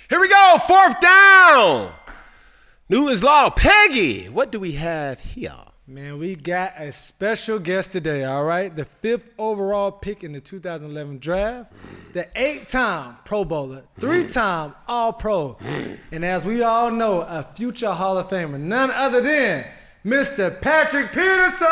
Here we go, 4th down. Newton's Law. Peggy, what do we have here? Man, we got a special guest today, all right? The 5th overall pick in the 2011 draft, the 8-time Pro Bowler, 3-time All-Pro, and as we all know, a future Hall of Famer, none other than Mr. Patrick Peterson!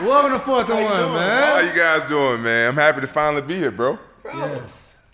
Welcome to 4th&1, man. How you guys doing, man? I'm happy to finally be here, bro.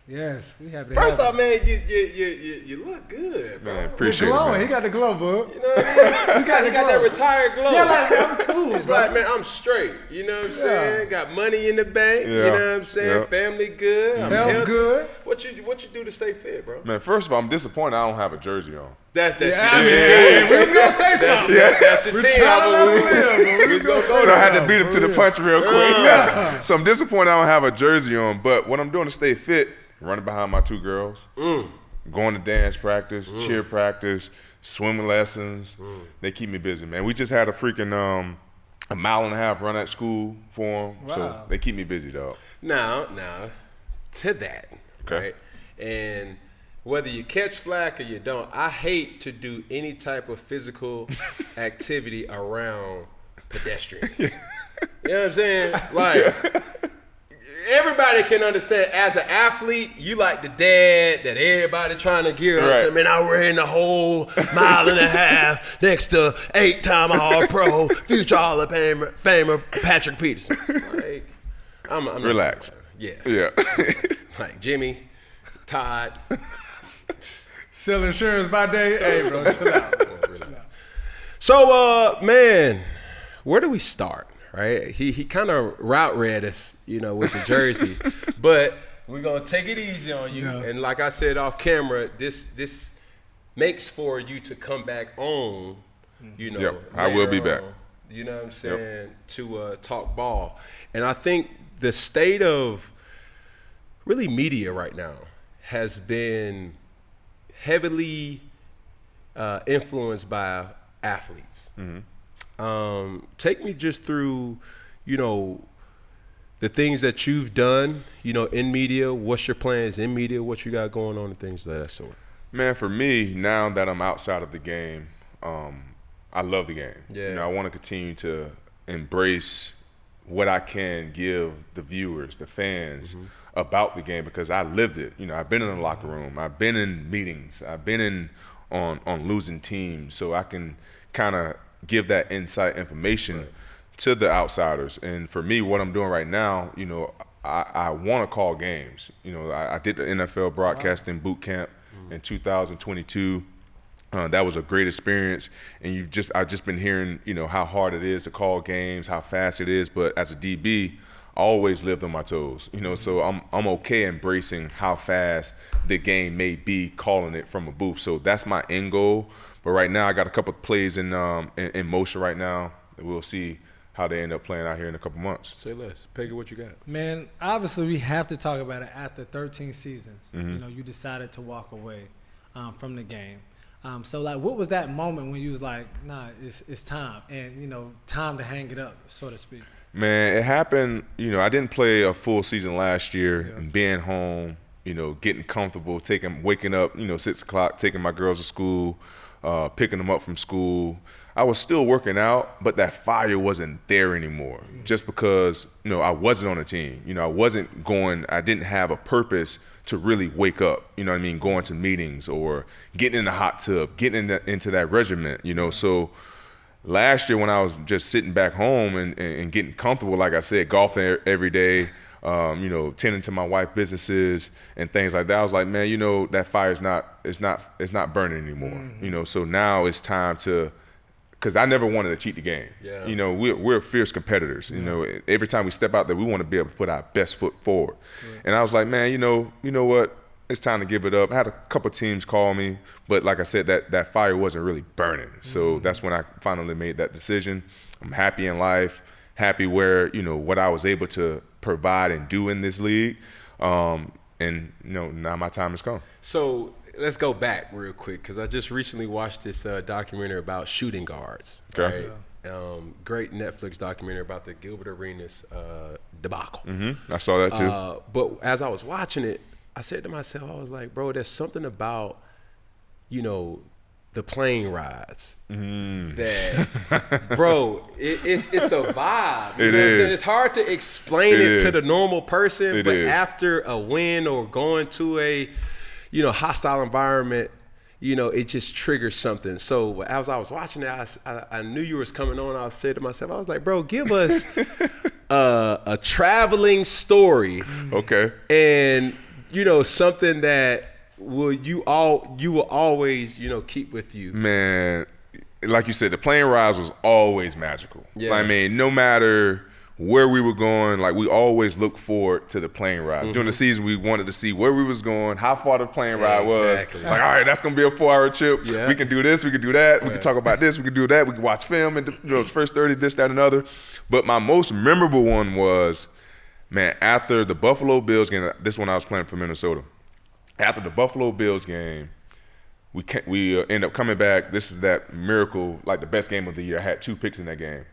Yes, we have it. First off, man, you look good, bro. Man, appreciate it, man. He got the glow, bro. You know what I mean? He got that retired glow. Yeah, like, I'm cool. It's like, man, I'm straight. You know what I'm saying? Got money in the bank. You know what I'm saying? Family good. I'm health good. What you do to stay fit, bro? Man, first of all, I'm disappointed I don't have a jersey on. That's your team. We was gonna say something. That's your team. We was gonna go. So I had to beat him to the punch real quick. So I'm disappointed I don't have a jersey on. But what I'm doing to stay fit, running behind my 2 girls, going to dance practice, cheer practice, swimming lessons. They keep me busy, man. We just had a freaking a 1.5 mile run at school for them. Wow. So they keep me busy, dog. Now, to that, right? And whether you catch flack or you don't, I hate to do any type of physical activity around pedestrians. You know what I'm saying? Like, everybody can understand as an athlete, you like the dad that everybody trying to gear up to. Man, I ran the whole 1.5 miles next to 8-time All-Pro, future Hall of Famer Patrick Peterson. Like, I'm Relax. Yes. Yeah. Like Jimmy, Todd. Sell insurance by day. Hey, bro, chill out. So, man, where do we start? Right? He kind of route read us, with the jersey, but we're gonna take it easy on you. Yeah. And like I said off camera, this makes for you to come back on. Yep, I will be back. You know what I'm saying? To talk ball, and I think the state of really media right now has been heavily influenced by athletes. Take me just through, the things that you've done, in media. What's your plans in media? What you got going on and things of that sort. Man, for me, now that I'm outside of the game, I love the game. Yeah. I want to continue to embrace what I can give the viewers, the fans, about the game because I lived it. I've been in the locker room. I've been in meetings. I've been on losing teams. So I can kind of give that insight information to the outsiders. And for me, what I'm doing right now, I want to call games. I did the NFL broadcasting boot camp in 2022. That was a great experience. And I've just been hearing, how hard it is to call games, how fast it is. But as a DB, I always lived on my toes, so I'm okay embracing how fast the game may be, calling it from a booth. So that's my end goal. But right now, I got a couple of plays in motion right now. We'll see how they end up playing out here in a couple months. Say less. Peggy, what you got? Man, obviously we have to talk about it. After 13 seasons, you decided to walk away from the game. So, like, what was that moment when you was like, nah, it's time, and, time to hang it up, so to speak? Man, it happened, I didn't play a full season last year and being home, getting comfortable, waking up, 6 o'clock, taking my girls to school, picking them up from school. I was still working out, but that fire wasn't there anymore just because, I wasn't on a team. I didn't have a purpose to really wake up, going to meetings or getting in the hot tub, getting into that regiment, So last year when I was just sitting back home and getting comfortable, like I said, golfing every day, tending to my wife's businesses and things like that, I was like, man, that fire's it's not burning anymore. So now it's time to, because I never wanted to cheat the game. Yeah. We're fierce competitors. Every time we step out there, we want to be able to put our best foot forward. Yeah. And I was like, man, you know what? It's time to give it up. I had a couple teams call me, but like I said, that fire wasn't really burning. So that's when I finally made that decision. I'm happy in life, happy where, what I was able to provide and do in this league. And, now my time has come. So let's go back real quick because I just recently watched this documentary about shooting guards. Okay. Right? Great Netflix documentary about the Gilbert Arenas debacle. I saw that too. But as I was watching it, I said to myself, I was like, bro, there's something about, the plane rides that, bro, it's a vibe. It is. It's hard to explain it to the normal person, but after a win or going to a, hostile environment, it just triggers something. So as I was watching it, I knew you was coming on. I said to myself, I was like, bro, give us a traveling story. Okay. And, something that you will always, keep with you. Man, like you said, the plane rides was always magical. Yeah. I mean, no matter where we were going, like we always looked forward to the plane rides. During the season, we wanted to see where we was going, how far the plane ride was. Like, all right, that's gonna be a 4-hour trip. Yeah. We can do this, we can do that, we can talk about this, we can do that, we can watch film and the first 30, this, that, and another. But my most memorable one was, man, after the Buffalo Bills game. This one I was playing for Minnesota. After the Buffalo Bills game, we end up coming back. This is that miracle, like the best game of the year. I had 2 picks in that game.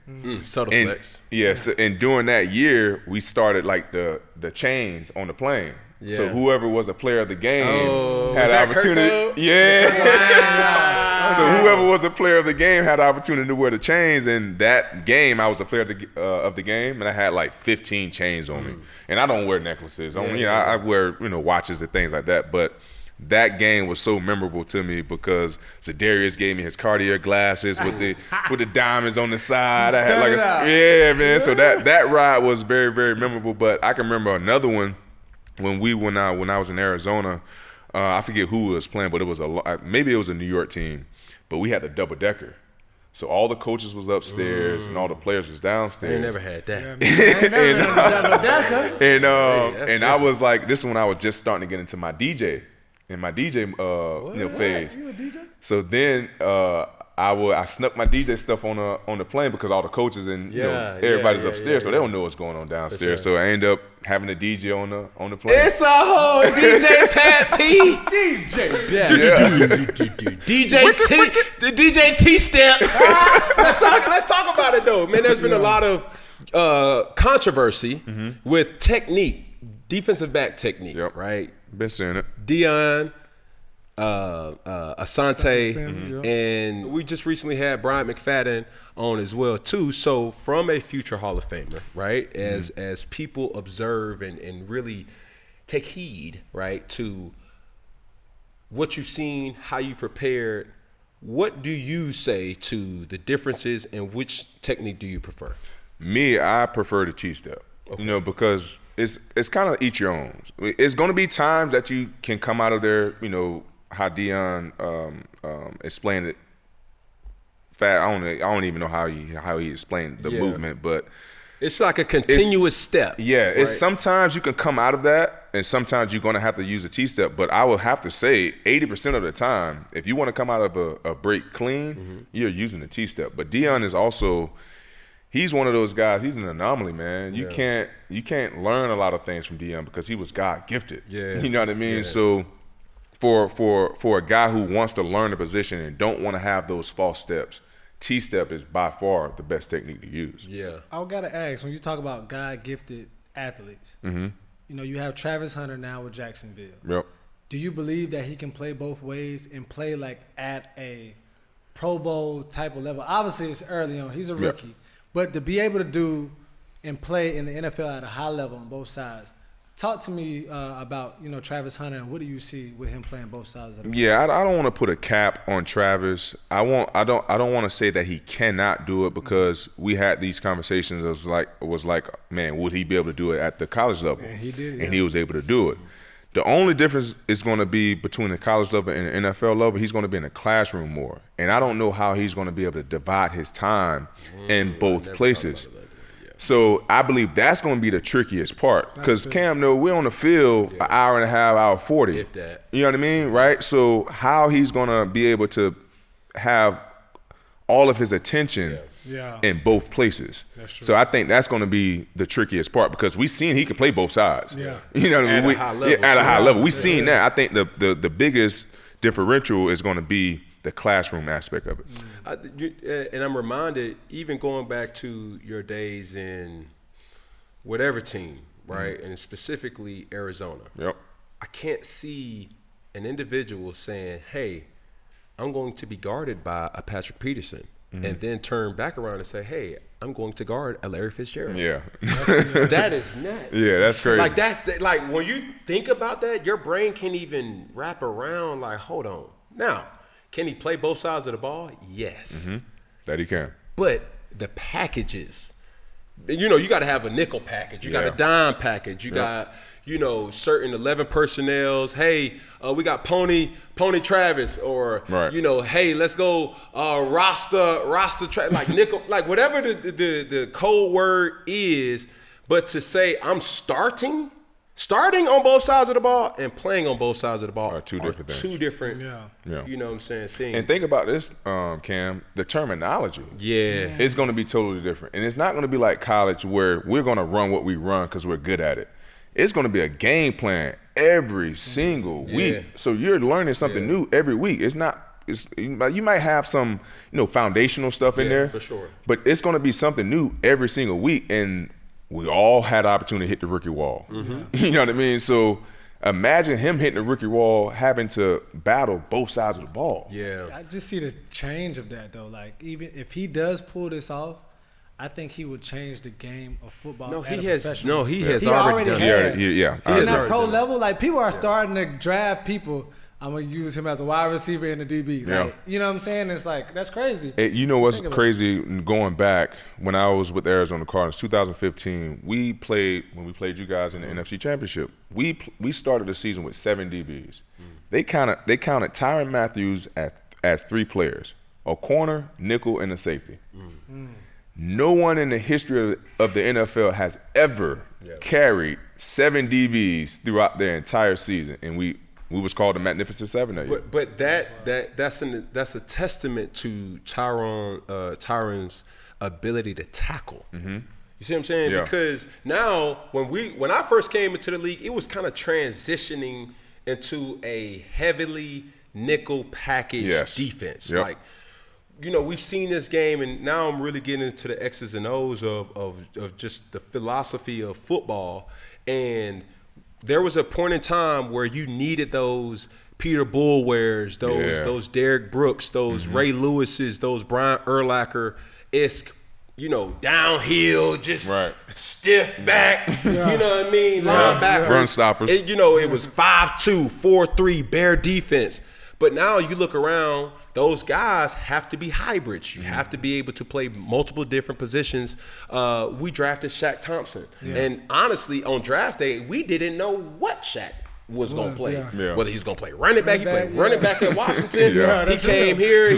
Subtle flex. Yes, and during that year, we started like the chains on the plane. Yeah. So whoever was a player of the game had the opportunity. Yeah. So whoever was a player of the game had the opportunity to wear the chains. And that game, I was a player of the game, and I had like 15 chains on me. And I don't wear necklaces. I wear watches and things like that. But that game was so memorable to me because Za'Darius gave me his Cartier glasses with the diamonds on the side. I had man. So that ride was very, very memorable. But I can remember another one when I was in Arizona. I forget who was playing, but it was maybe it was a New York team. But we had the double decker. So all the coaches was upstairs and all the players was downstairs. I never had that. And I was like, this is when I was just starting to get into my DJ. In my DJ phase. You a DJ? So then I snuck my DJ stuff on the plane because all the coaches and everybody's upstairs, so they don't know what's going on downstairs. So I end up having a DJ on the plane. It's a whole DJ Pat P. DJ T. The DJ T step. Let's talk about it though, man. There's been a lot of controversy with technique, defensive back technique, right? Been seeing it. Dion, Asante, and we just recently had Brian McFadden on as well too. So from a future Hall of Famer, right? As people observe and really take heed, right, to what you've seen, how you prepared, what do you say to the differences and which technique do you prefer? Me, I prefer the T-step. Okay. Because it's kind of each your own. It's going to be times that you can come out of there, how Dion explained it. I don't even know how he explained the movement, but it's like a continuous step. Yeah, right? It's sometimes you can come out of that, and sometimes you're going to have to use a T-step. But I will have to say, 80% of the time, if you want to come out of a break clean, you're using a T-step. But Dion is also. He's one of those guys. He's an anomaly, man. You can't learn a lot of things from Dion because he was God gifted. Yeah, you know what I mean. Yeah. So for a guy who wants to learn the position and don't want to have those false steps, T-step is by far the best technique to use. Yeah. So I gotta ask, when you talk about God gifted athletes, you have Travis Hunter now with Jacksonville. Yep. Do you believe that he can play both ways and play like at a Pro Bowl type of level? Obviously, it's early on. He's a rookie. Yep. But to be able to do and play in the NFL at a high level on both sides, talk to me about Travis Hunter and what do you see with him playing both sides of the ball? Yeah, I don't want to put a cap on Travis. I don't want to say that he cannot do it because we had these conversations. It was like, man, would he be able to do it at the college level? And he did, and he was able to do it. The only difference is going to be between the college level and the NFL level. He's going to be in the classroom more. And I don't know how he's going to be able to divide his time in both places. So I believe that's going to be the trickiest part because Cam, we're on the field an hour and a half, hour 40. If that. You know what I mean, right? So how he's going to be able to have all of his attention in both places. So I think that's going to be the trickiest part because we've seen he can play both sides. Yeah. You know what I mean? At a high level. At a high level. We've seen that. I think the biggest differential is going to be the classroom aspect of it. And I'm reminded, even going back to your days in whatever team, right, and specifically Arizona. Yep. I can't see an individual saying, hey, I'm going to be guarded by a Patrick Peterson, and then turn back around and say, hey, I'm going to guard a Larry Fitzgerald. Yeah. That is nuts. Yeah, that's crazy. Like when you think about that, your brain can't even wrap around like, hold on. Now, can he play both sides of the ball? Yes. That he can. But the packages, you know, you got to have a nickel package. You got a dime package. You got, you know, certain 11 personnels. Hey, we got Pony Travis, or you know, hey, let's go Rasta like nickel, like whatever the code word is. But to say I'm starting on both sides of the ball and playing on both sides of the ball are two different things. Two different, you know what I'm saying, things. And think about this, Cam, the terminology. Yeah. It's going to be totally different. And it's not going to be like college where we're going to run what we run because we're good at it. It's going to be a game plan every single week. So you're learning something new every week. It's not – you might have some, you know, foundational stuff in there. For sure. But it's going to be something new every single week. And we all had the opportunity to hit the rookie wall. You know what I mean? So imagine him hitting the rookie wall, having to battle both sides of the ball. Yeah. I just see the change of that, though. Like, even if he does pull this off, I think he would change the game of football. He has already done it. Yeah. And at pro level, like, people are starting to draft people. I'm going to use him as a wide receiver in the DB. Like, you know what I'm saying? It's like, that's crazy. Hey, you know what's crazy? Going back, when I was with Arizona Cardinals, 2015, when we played you guys in the NFC Championship, we started the season with 7 DBs. They counted Tyrann Matthews as 3 players, a corner, nickel, and a safety. No one in the history of the NFL has ever carried 7 DBs throughout their entire season, and we was called the Magnificent Seven that year. But that's a testament to Tyrann's ability to tackle. You see what I'm saying? Yeah. Because now when I first came into the league, it was kind of transitioning into a heavily nickel package defense. Like, you know, we've seen this game, and now I'm really getting into the X's and O's of just the philosophy of football. And there was a point in time where you needed those Peter Bullwares, those Derek Brooks, those Ray Lewises, those Brian Urlacher-esque, you know, downhill, just stiff back, you know what I mean, linebackers. Run stoppers. You know, it was 5-2, 4-3, bare defense. But now you look around, those guys have to be hybrids. You have to be able to play multiple different positions. We drafted Shaq Thompson. And honestly, on draft day, we didn't know what Shaq was going to play. Whether he was going to play running back. He played running back at Washington. He came here.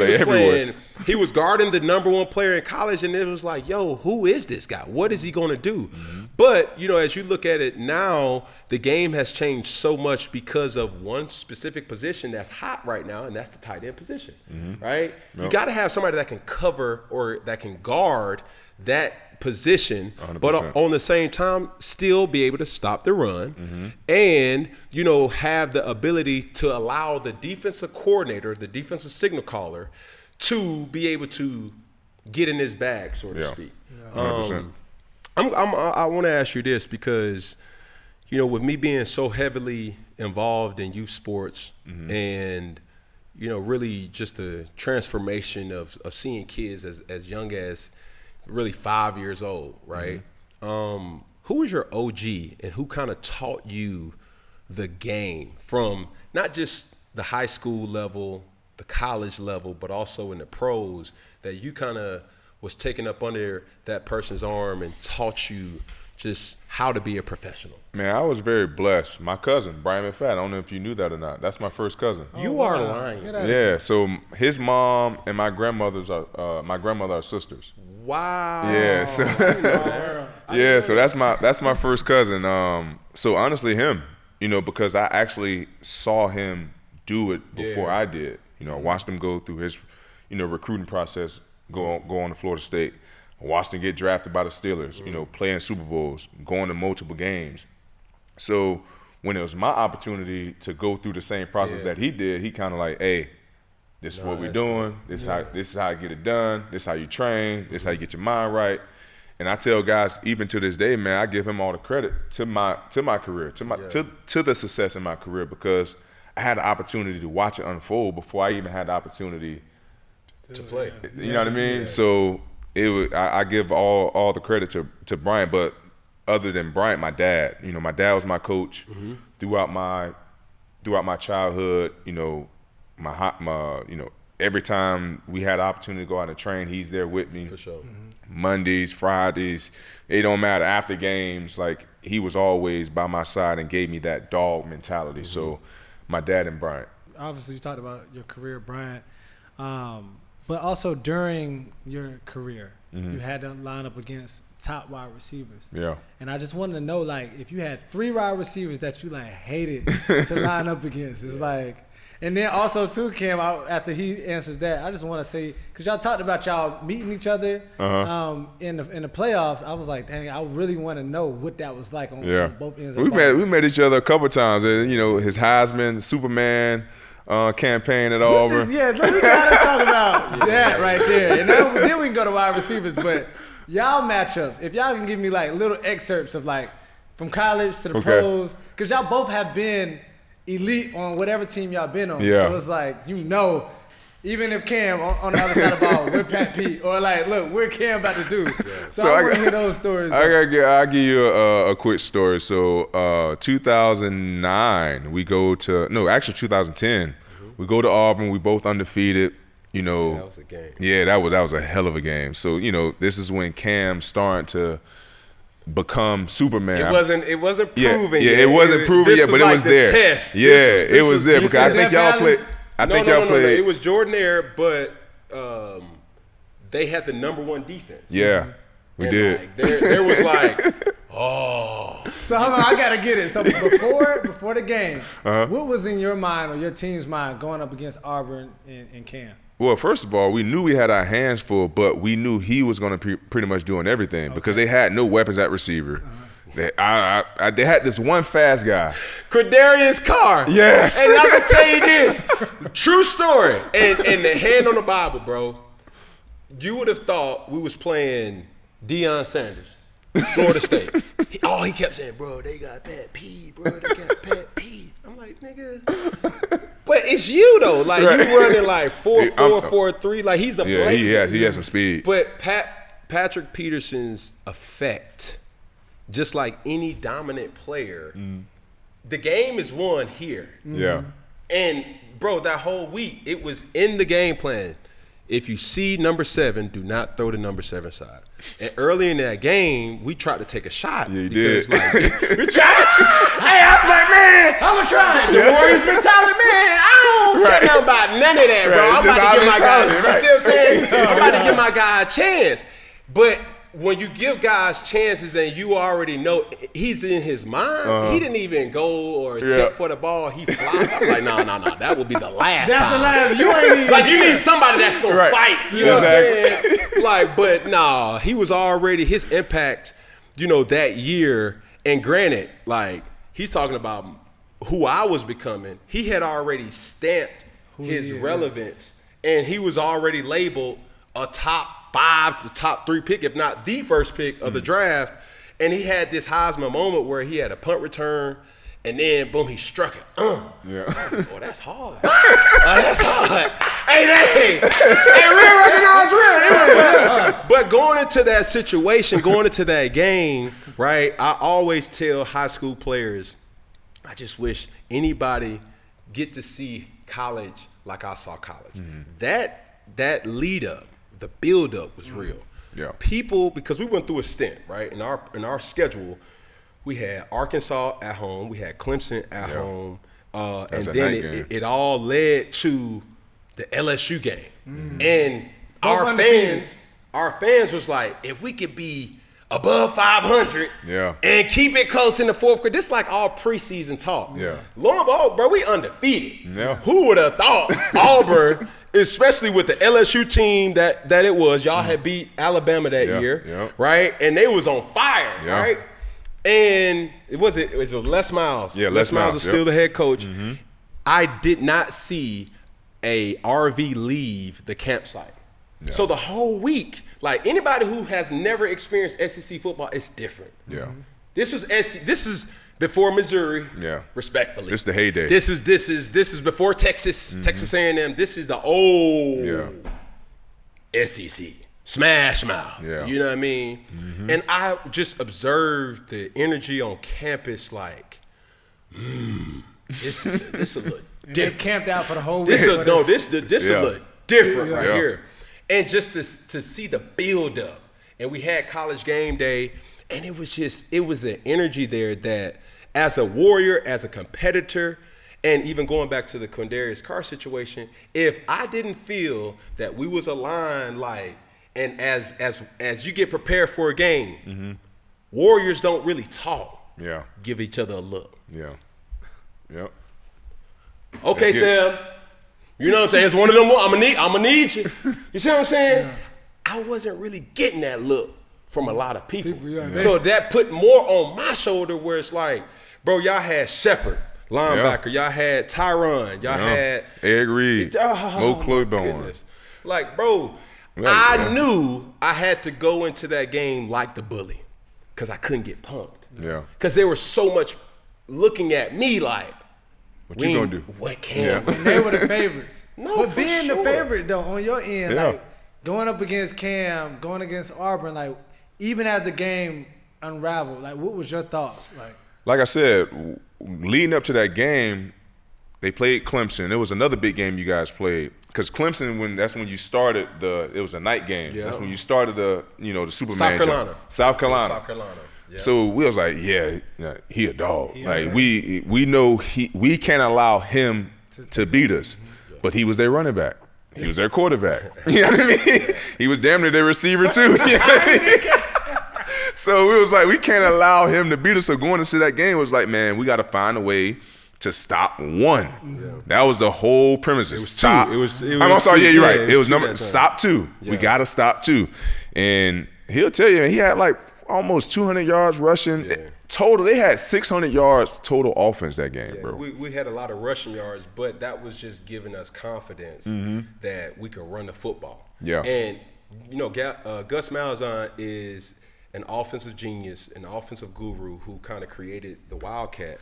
He was guarding the #1 player in college, and it was like, yo, who is this guy? What is he going to do? But, you know, as you look at it now, the game has changed so much because of one specific position that's hot right now, and that's the tight end position, right? You got to have somebody that can cover or that can guard that position, 100%. but on the same time still be able to stop the run and, you know, have the ability to allow the defensive coordinator, the defensive signal caller, to be able to get in his bag, so to speak. 100%. I want to ask you this because, you know, with me being so heavily involved in youth sports and, you know, really just the transformation of seeing kids as young as really 5 years old, right? Who was your OG and who kind of taught you the game from not just the high school level, the college level, but also in the pros, that you kind of was taken up under that person's arm and taught you just how to be a professional? Man, I was very blessed. My cousin, Brian McFadden, I don't know if you knew that or not. That's my first cousin. You are lying. Yeah, so his mom and my grandmother are sisters. Wow. Yeah, so so that's my first cousin. So honestly, him, you know, because I actually saw him do it before I did. You know, I watched him go through his, you know, recruiting process, go on to Florida State. I watched him get drafted by the Steelers, you know, playing Super Bowls, going to multiple games. So when it was my opportunity to go through the same process that he did, he kind of like, hey, This is what we're doing. This is how I get it done. This is how you train. This is how you get your mind right. And I tell guys, even to this day, man, I give him all the credit to my career, to the success in my career, because I had the opportunity to watch it unfold before I even had the opportunity to play. You know what I mean? Yeah. So I give all the credit to Bryant, but other than Bryant, my dad. You know, my dad was my coach throughout my childhood. You know, every time we had the opportunity to go out and train, he's there with me. For sure. Mondays, Fridays, it don't matter. After games, like, he was always by my side and gave me that dog mentality. So my dad and Bryant. Obviously, you talked about your career, Bryant, but also during your career, you had to line up against top wide receivers. Yeah. And I just wanted to know, like, if you had 3 wide receivers that you, like, hated to line up against. It's like, and then also too, Cam, after he answers that, I just want to say, because y'all talked about y'all meeting each other in the playoffs. I was like, dang, I really want to know what that was like on both ends of the ball. We met each other a couple of times. You know, his Heisman, Superman campaign at Auburn. Yeah, we gotta talk about that right there. And then we can go to wide receivers. But y'all matchups, if y'all can give me like little excerpts of like from college to the pros, because y'all both have been elite on whatever team y'all been on. Yeah. So it's like, you know, even if Cam on the other side of the ball, we're Pat Pete, or like, look, we're Cam about to do. Yeah. So I want to hear those stories. I'll give you a quick story. So 2009, we go to, no, actually 2010, we go to Auburn. We both undefeated. You know, yeah, that was a game. Yeah, that was a hell of a game. So, you know, this is when Cam's starting to become Superman. It wasn't proven yet. It wasn't proven yet, but it was there. Test. Yeah, it was there, because I think y'all played. No. It was Jordan Air, but they had the #1 defense. Yeah, we did. Like, there was like, oh. So hold on, I gotta get it. So before the game, what was in your mind or your team's mind going up against Auburn and Cam? Well, first of all, we knew we had our hands full, but we knew he was going to be pretty much doing everything because they had no weapons at receiver. They had this one fast guy, Quadarius Carr. Yes. And I'm gonna tell you this, true story. And the hand on the Bible, bro. You would have thought we was playing Deion Sanders, Florida State. He kept saying, bro, they got Pat P. Bro, they got Pat P. I'm like, nigga. But it's you though. Like you running like 4.4, 4.3. Like he's a he has some speed. But Patrick Peterson's effect, just like any dominant player, the game is won here. Yeah. And bro, that whole week it was in the game plan. If you see number 7, do not throw the number 7 side. And early in that game, we tried to take a shot. Yeah, you because, did. Like, we tried to. Hey, I was like, man, I'm going to try. The Warriors mentality, man, I don't care nothing about none of that, bro. I'm about to give my guy, you see what I'm saying? I'm about to give my guy a chance. But when you give guys chances and you already know he's in his mind, he didn't even go or tip for the ball. He flies. I'm like, no. That would be the last time. That's the last. You ain't even like, you need somebody that's going to fight. You know what I'm saying? Like, but nah, he was already, his impact, you know, that year. And granted, like, he's talking about who I was becoming. He had already stamped his relevance, and he was already labeled a top 5 to top 3 pick, if not the first pick of the draft. And he had this Heisman moment where he had a punt return, and then boom, he struck it. Yeah. Oh, that's hard. That's hard. Hey, real recognize real. But going into that situation, going into that game, right? I always tell high school players, I just wish anybody get to see college like I saw college. That lead up, the build up was real. Yeah. People, because we went through a stint, right? In our schedule, we had Arkansas at home, we had Clemson at home, and then it all led to the LSU game. And our fans was like, if we could be above 500 and keep it close in the fourth quarter. This is like all preseason talk. Yeah. Lo and behold, bro, we undefeated. Yeah. Who would have thought Auburn, especially with the LSU team that it was, y'all had beat Alabama that year, right? And they was on fire, right? And it was Les Miles. Yeah, Les Miles was still the head coach. Mm-hmm. I did not see a RV leave the campsite. Yeah. So the whole week, like anybody who has never experienced SEC football, it's different. Yeah. This is before Missouri. Yeah. Respectfully. This is the heyday. This is before Texas, Texas A&M. This is the old SEC. Smash mouth. Yeah. You know what I mean? Mm-hmm. And I just observed the energy on campus like, this a little different. They camped out for the whole week. This a little different right here. And just to see the build up. And we had College Game Day, and it was an energy there that as a warrior, as a competitor, and even going back to the Quindarius Carr situation, if I didn't feel that we was aligned, like, and as you get prepared for a game, warriors don't really talk. Yeah. Give each other a look. Yeah. Yep. Okay, Sam. You know what I'm saying? It's one of them. I'm gonna need you. You see what I'm saying? Yeah. I wasn't really getting that look from a lot of people. So that put more on my shoulder where it's like, bro, y'all had Shepard, linebacker. Y'all had Tyron. Y'all had Eric Reed, Mo Claiborne. Like, bro, I knew I had to go into that game like the bully because I couldn't get punked. Yeah. Because there was so much looking at me like, what you gonna do? What can And they were the favorites. But being sure. the favorite though on your end, like going up against Cam, going against Auburn, like even as the game unraveled, like what was your thoughts? Like I said, leading up to that game, they played Clemson. It was another big game you guys played. Because Clemson, that's when you started it was a night game. Yeah. That's when you started the Superman. South Carolina. Yeah. So we was like, he a dog. Like we know we can't allow him to beat us. But he was their running back. He was their quarterback. You know what I mean? He was damn near their receiver too. You know what I mean? So it was like, we can't allow him to beat us. So going into that game was like, man, we got to find a way to stop one. Yeah. That was the whole premise. It was stop. Two. It was I'm sorry. Yeah, you're right. It was stop two. Yeah. We got to stop two. And he'll tell you, he had like almost 200 yards rushing. Yeah. Total, they had 600 yards total offense that game, bro. We had a lot of rushing yards, but that was just giving us confidence that we could run the football. Yeah. And, Gus Malzahn is an offensive genius, an offensive guru who kind of created the Wildcat.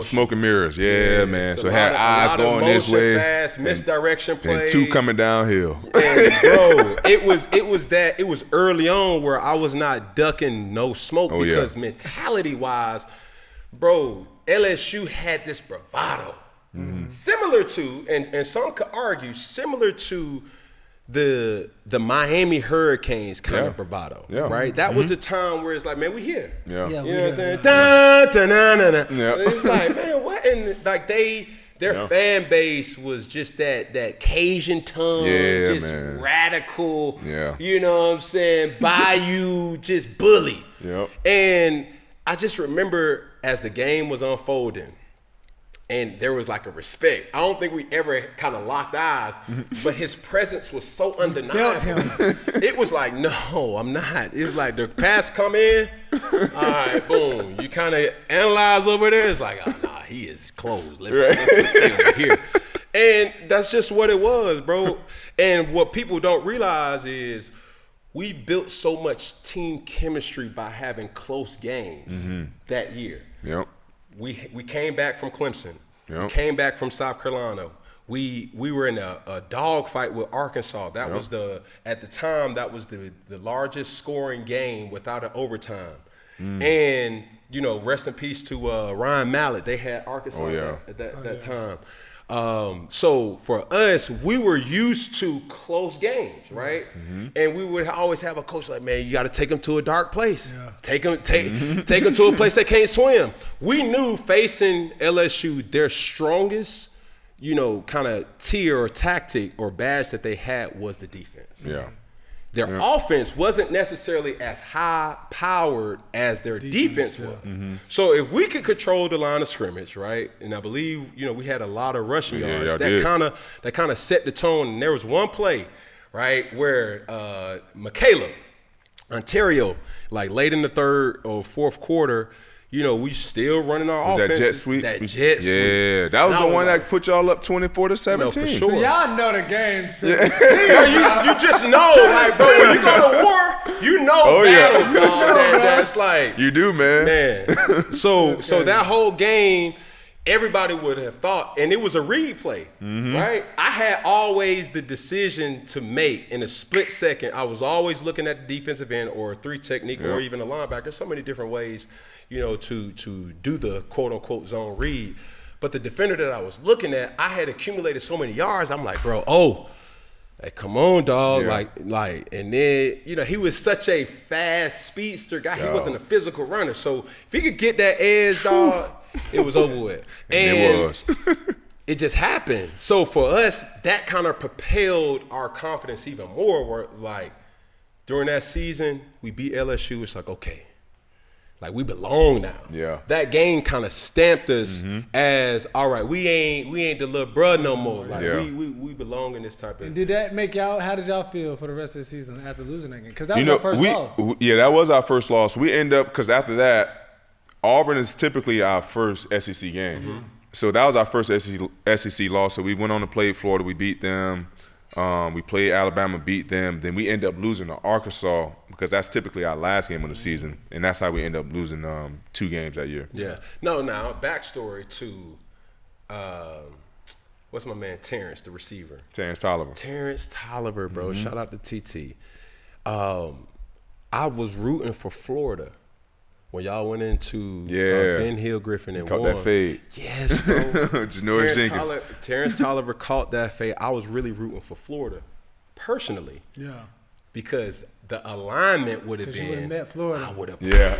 Smoke and mirrors, man. So had eyes going this way, fast misdirection plays, and two coming downhill. And bro, it was early on where I was not ducking no smoke because mentality wise, bro, LSU had this bravado, similar to, and some could argue similar to the Miami Hurricanes kind of bravado, right? That was the time where it's like, man, we here. Yeah. You know what I'm saying? It's like, man, what? And like their fan base was just that Cajun tongue, radical, you know what I'm saying? Bayou, just bully. Yep. And I just remember as the game was unfolding, and there was like a respect. I don't think we ever kind of locked eyes, but his presence was so undeniable. It was like, no, I'm not. It was like the pass come in, all right, boom. You kind of analyze over there. It's like, oh, nah, he is closed. Let's stay over here. And that's just what it was, bro. And what people don't realize is we've built so much team chemistry by having close games that year. Yep. We came back from Clemson. Yep. We came back from South Carolina. We were in a dog fight with Arkansas. That was at the time that was the largest scoring game without an overtime. And rest in peace to Ryan Mallett. They had Arkansas at that time. So for us, we were used to close games, right? And we would always have a coach like, man, you got to take them to a dark place. Yeah. Take them to a place they can't swim. We knew facing LSU, their strongest, kind of tier or tactic or badge that they had was the defense. Yeah. Their offense wasn't necessarily as high-powered as their defense was. So if we could control the line of scrimmage, right, and I believe we had a lot of rushing yards, that kind of set the tone. And there was one play, right, where Michaela, Ontario, like late in the third or fourth quarter, we still running our offense. That jet sweep? That jet sweep. Yeah, that was the one that put y'all up 24-17. For sure. So y'all know the game. Too. You just know, like, bro, when you go to war, you know battles, dog. That's like you do, man. So that whole game, everybody would have thought, and it was a read play, right? I had always the decision to make in a split second. I was always looking at the defensive end or a 3 technique or even a linebacker. So many different ways, to do the quote unquote zone read. But the defender that I was looking at, I had accumulated so many yards. I'm like, bro, hey, come on, dog. Yeah. And then, he was such a fast speedster guy. He wasn't a physical runner. So if he could get that edge, dog, it was over with. And it was. It just happened. So for us, that kind of propelled our confidence even more. Where, like, during that season, we beat LSU. It's like, okay, like, we belong now. Yeah. That game kind of stamped us as, all right, we ain't the little bruh no more. Like, we belong in this type of. And did that make y'all? How did y'all feel for the rest of the season after losing that game? Because that was our first loss. Yeah, that was our first loss. We end up, because after that, Auburn is typically our first SEC game. So that was our first SEC loss. So we went on to play Florida. We beat them. We played Alabama, beat them. Then we end up losing to Arkansas because that's typically our last game of the season. And that's how we end up losing 2 games that year. Yeah. No, now, backstory to what's my man, Terrence, the receiver? Terrence Tolliver. Terrence Tolliver, bro. Shout out to TT. I was rooting for Florida when y'all went into Ben Hill Griffin and caught won. that fade. Yes, bro. Janoris Jenkins. Terrence Tolliver caught that fade. I was really rooting for Florida, personally. Yeah. Because the alignment would have been. You would have met Florida. I would have. Yeah.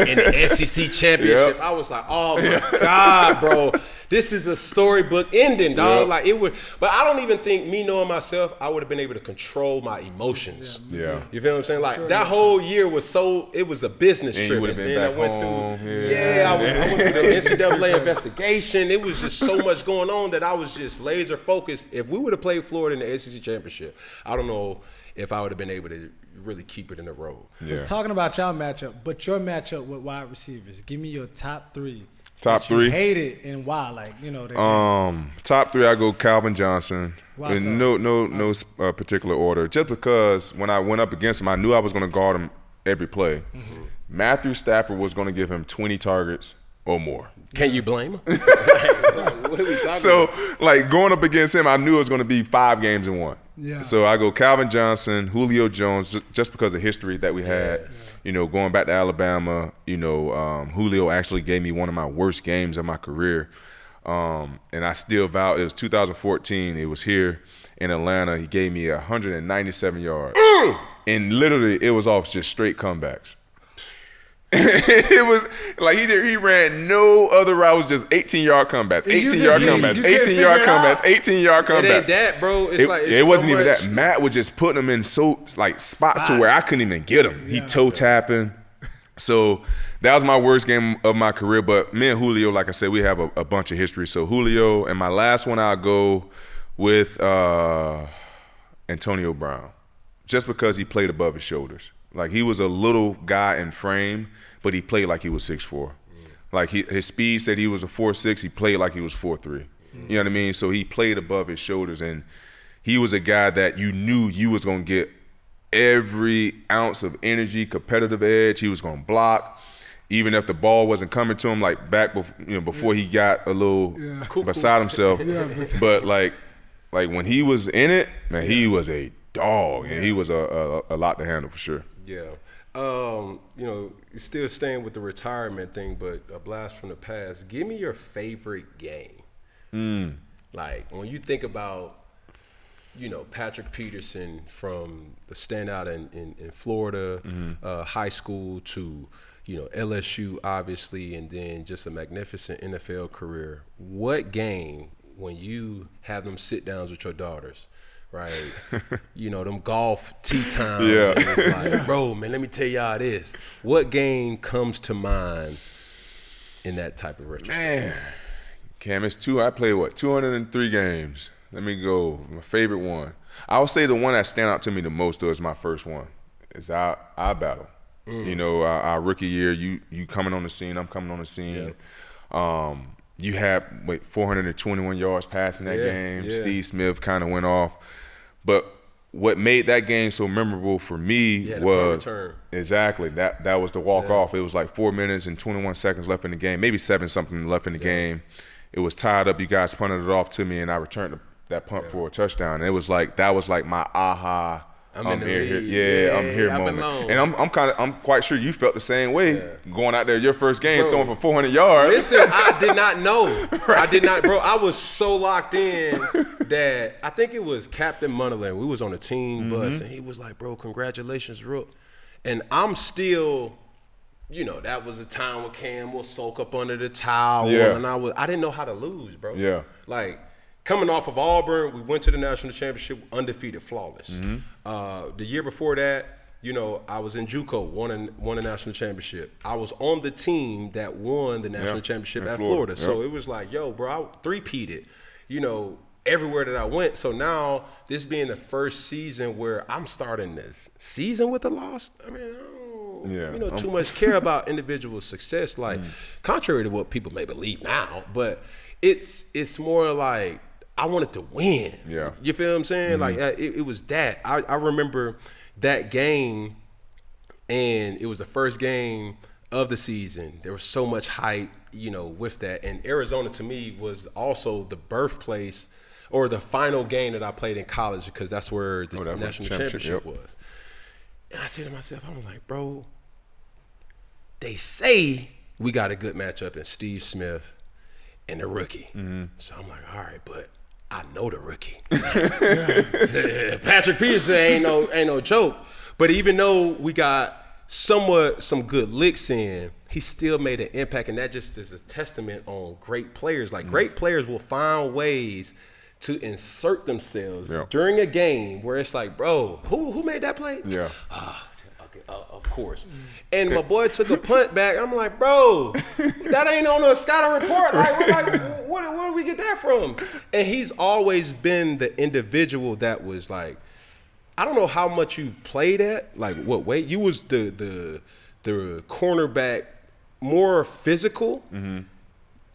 In the SEC championship, I was like, oh my God, bro, this is a storybook ending, dog. Yep. Like it would, but I don't even think me knowing myself, I would have been able to control my emotions. Yeah. You feel what I'm saying? Like that whole year was it was a business trip. And then I went through, I went through the NCAA investigation. It was just so much going on that I was just laser focused. If we would have played Florida in the SEC championship, I don't know if I would have been able to really keep it in a row. So talking about y'all matchup, but your matchup with wide receivers, give me your top 3. Top 3. You hate it and why? Like, top 3, I go Calvin Johnson. Why so? In no particular order. Just because when I went up against him, I knew I was going to guard him every play. Matthew Stafford was going to give him 20 targets or more. Can you blame him? What are we talking about? Like, going up against him, I knew it was going to be 5 games in 1. Yeah. So I go Calvin Johnson, Julio Jones, just because of history that we had. Going back to Alabama, Julio actually gave me one of my worst games of my career. And I still vow, it was 2014. It was here in Atlanta. He gave me 197 yards. And literally, it was off just straight comebacks. It was like he ran no other routes, just 18-yard comebacks, 18-yard comebacks, 18-yard comebacks, 18-yard comebacks. It ain't that, bro. It wasn't even that. Matt was just putting them in spots to where I couldn't even get him. He toe tapping. So that was my worst game of my career. But me and Julio, like I said, we have a bunch of history. So Julio, and my last one, I'll go with Antonio Brown, just because he played above his shoulders. Like, he was a little guy in frame, but he played like he was 6'4". Like, his speed said he was a 4'6". He played like he was 4'3". You know what I mean? So he played above his shoulders, and he was a guy that you knew you was going to get every ounce of energy, competitive edge. He was going to block, even if the ball wasn't coming to him, like back before he got a little beside himself. But like when he was in it, man, he was a dog, and he was a lot to handle for sure. Yeah. Still staying with the retirement thing, but a blast from the past. Give me your favorite game. Like, when you think about, Patrick Peterson from the standout in Florida, high school to, LSU, obviously, and then just a magnificent NFL career. What game, when you have them sit downs with your daughters, right? Them golf tee times. Yeah. And it's like, bro, man, let me tell y'all this. What game comes to mind in that type of retrospect? Man, Cam, it's 203 games. Let me go. My favorite one. I would say the one that stand out to me the most, though, is my first one. It's our battle. You know, our rookie year, you coming on the scene, I'm coming on the scene. You had 421 yards passing that game. Yeah. Steve Smith kind of went off. But what made that game so memorable for me was exactly that was the walk-off. It was like 4 minutes and 21 seconds left in the game, maybe 7-something left in the game. It was tied up. You guys punted it off to me, and I returned that punt for a touchdown. And it was like that was like my aha. I'm here moment. And I'm quite sure you felt the same way going out there your first game, throwing for 400 yards. Listen, I did not know. Right. I did not, bro. I was so locked in that I think it was Captain Munderland. We was on a team bus, and he was like, "Bro, congratulations, Rook." And I'm still, you know, that was a time when Cam will soak up under the towel, and I didn't know how to lose, bro. Yeah, like. Coming off of Auburn, we went to the national championship undefeated, flawless. The year before that, you know, I was in JUCO, won a national championship. I was on the team that won the national championship at Florida. So it was like, yo, bro, I three-peated, you know, everywhere that I went. So now, this being the first season where I'm starting this season with a loss, I mean, I don't too much care about individual success, like contrary to what people may believe now. But it's more like, I wanted to win. Yeah. You feel what I'm saying? Like, it was that. I remember that game, and it was the first game of the season. There was so much hype, you know, with that. And Arizona, to me, was also the birthplace or the final game that I played in college, because that's where the national championship was. And I said to myself, I was like, bro, they say we got a good matchup in Steve Smith and the rookie. So I'm like, all right, but I know the rookie. Patrick Peterson ain't no joke. But even though we got some good licks in, he still made an impact, and that just is a testament on great players. Like great players will find ways to insert themselves during a game where it's like, bro, who made that play? Yeah. Of course. And my boy took a punt back. I'm like, bro, that ain't on the scouting report. Like, where did we get that from? And he's always been the individual that was like, I don't know how much you played at, like what weight. You was the cornerback, more physical, and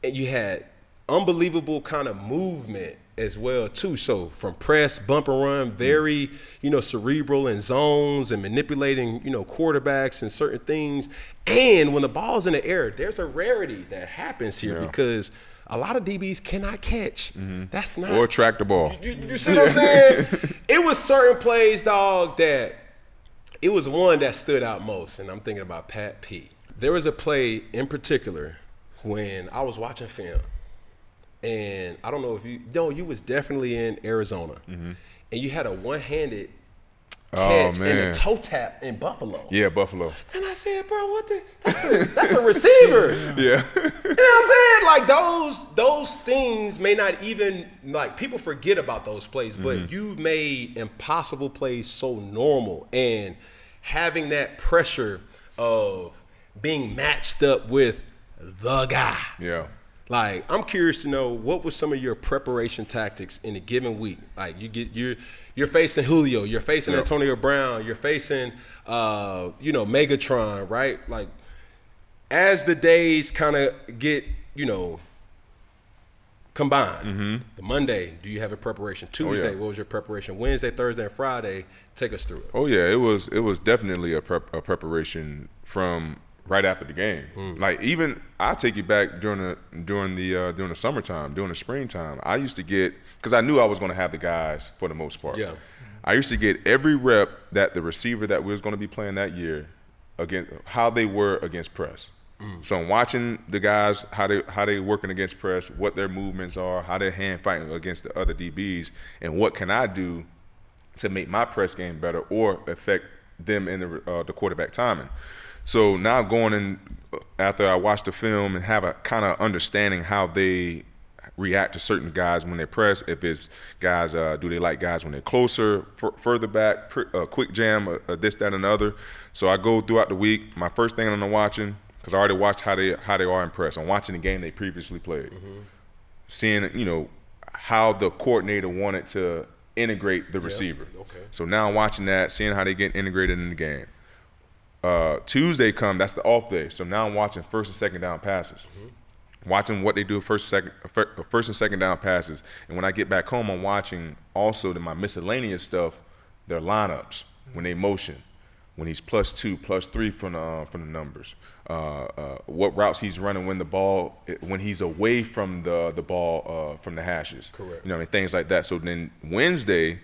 you had unbelievable kind of movement as well too. So from press, bump and run, very, you know, cerebral in zones and manipulating, you know, quarterbacks and certain things. And when the ball's in the air, there's a rarity that happens here because a lot of DBs cannot catch. That's not or track the ball. You see what I'm saying? It was certain plays, dog, that it was one that stood out most, and I'm thinking about Pat P. There was a play in particular when I was watching film. And I don't know if you was definitely in Arizona, and you had a one-handed catch and a toe tap in Buffalo. Yeah, Buffalo. And I said, bro, what the? That's a receiver. Yeah. You know what I'm saying? Like those things may not even, like, people forget about those plays, but you made impossible plays so normal, and having that pressure of being matched up with the guy. Yeah. Like, I'm curious to know, what was some of your preparation tactics in a given week? Like, you're facing Julio, you're facing Antonio Brown, you're facing you know, Megatron, right? Like, as the days kind of get, you know, combined, the Monday, do you have a preparation? Tuesday, what was your preparation? Wednesday, Thursday, and Friday, take us through it. Oh yeah, it was definitely a preparation from right after the game. Like, even I take you back during the summertime, during the springtime. I used to get, because I knew I was going to have the guys for the most part. Yeah. I used to get every rep that the receiver that we was going to be playing that year against, how they were against press. So I'm watching the guys, how they working against press, what their movements are, how they're hand fighting against the other DBs, and what can I do to make my press game better or affect them in the quarterback timing. So now going in, after I watch the film and have a kind of understanding how they react to certain guys when they press, if it's guys, do they like guys when they're closer, further back, quick jam, this, that, and the other. So I go throughout the week. My first thing I'm watching, because I already watched how they are in press. I'm watching the game they previously played, seeing, you know, how the coordinator wanted to integrate the receiver. Okay. So now I'm watching that, seeing how they get integrated in the game. Tuesday come, that's the off day. So now I'm watching first and second down passes. Watching what they do first and second down passes. And when I get back home, I'm watching also my miscellaneous stuff, their lineups, when they motion, when he's +2, +3 from the numbers, what routes he's running when he's away from the ball from the hashes. Correct. You know, things like that. So then Wednesday,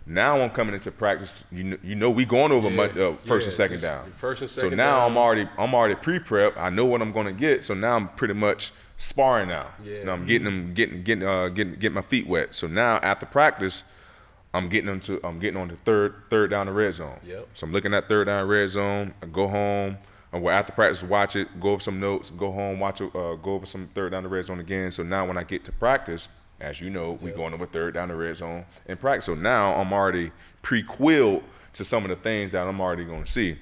now I'm coming into practice. You know, we going over first and second down. First and second so now down. I'm already pre-prep. I know what I'm going to get. So now I'm pretty much sparring now. Yeah. You know, I'm getting my feet wet. So now after practice, I'm getting on to third down the red zone. Yep. So I'm looking at third down red zone. I go home. After practice, watch it. Go over some notes. Go home. Watch it. Go over some third down the red zone again. So now when I get to practice, as you know, we going over third down the red zone in practice. So now I'm already pre-quilled to some of the things that I'm already going to see.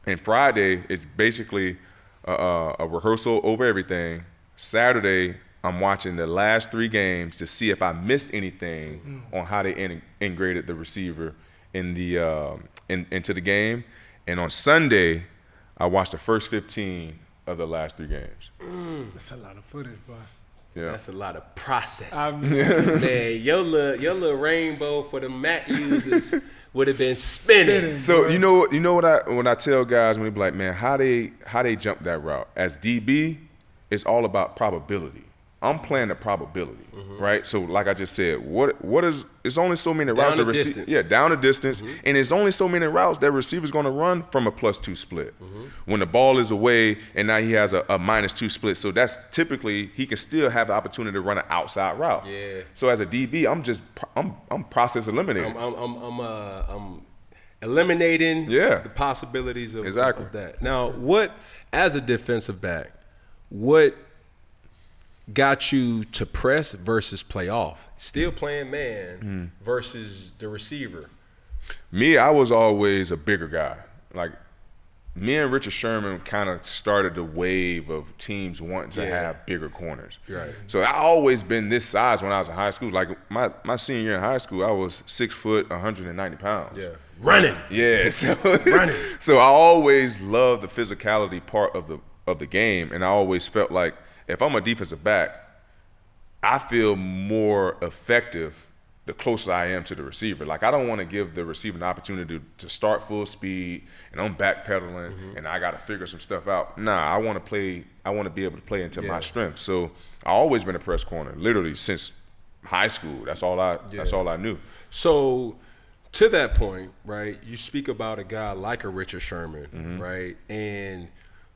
And Friday is basically a rehearsal over everything. Saturday, I'm watching the last 3 games to see if I missed anything on how they integrated the receiver in the into the game. And on Sunday, I watched the first 15 of the last 3 games. That's a lot of footage, boy. Yeah. That's a lot of processing. Man, your little rainbow for the Mac users would have been spinning. So you know what when I tell guys when they be like, man, how they jump that route? As DB, it's all about probability. I'm playing the probability, right? So like I just said, what is it's only so many routes Down the distance. down the distance, and it's only so many routes that receiver's going to run from a +2 split. When the ball is away and now he has a -2 split, so that's typically he can still have the opportunity to run an outside route. Yeah. So as a DB, I'm process eliminating. I'm eliminating the possibilities of that. Now, what as a defensive back, what got you to press versus play off? Still playing man versus the receiver. Me, I was always a bigger guy. Like, me and Richard Sherman kind of started the wave of teams wanting to have bigger corners. Right. So I always been this size when I was in high school. Like, my senior year in high school, I was 6 foot, 190 pounds. Yeah. Running. Yeah. So, Running. So I always loved the physicality part of the game, and I always felt like if I'm a defensive back, I feel more effective the closer I am to the receiver. Like, I don't want to give the receiver an opportunity to start full speed and I'm backpedaling and I got to figure some stuff out. Nah, I want to be able to play into my strength. So I always been a press corner, literally since high school. That's all I knew. So to that point, right, you speak about a guy like a Richard Sherman, right? And